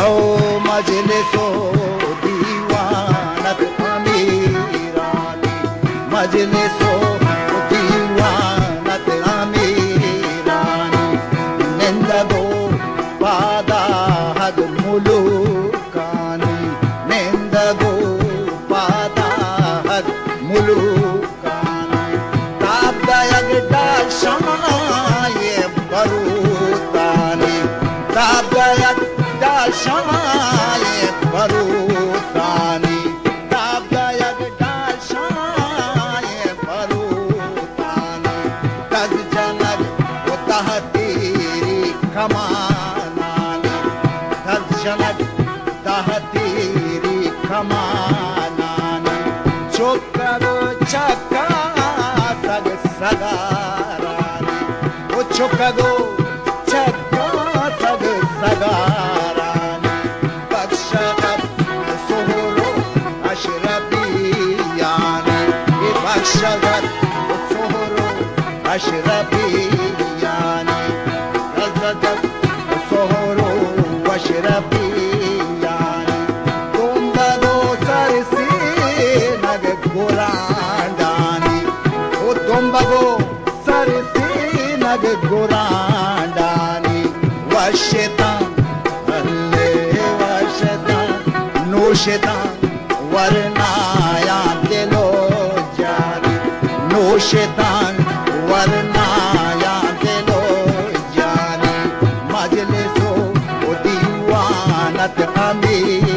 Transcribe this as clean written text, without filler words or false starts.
ओ मजलिसो दीवानत अमीरानी मजलिसो दीवानत अमीरानी निंदगो पादा हद मुलुकानी निंदगो पादा हद मुलुकानी ताबदयग दाशाये बरूतानी ताबदयग दाशाये बरूतानी ताबदयग दाशाये बरूतानी तज जनग तहतीरी खमानानी तज जनग तहतीरी खमानानी चोकरो चक्का सग सगारानी वो चोकरो चक्का सग सगारानी बख्शगत सोहरो अशरफियानी ये बख्शगत सोहरो अशरफियानी रज़गत सोहरो अशरफियानी तुम बगो सरसी नग गुरांडानी ओ तुम बगो सरसी नग गुरांडानी वशतान अल्ले वशतान नोशतान वरनाया दिलो जानी नोशतान वरनाया दिलो जानी मजलिसो दीवानत अमीर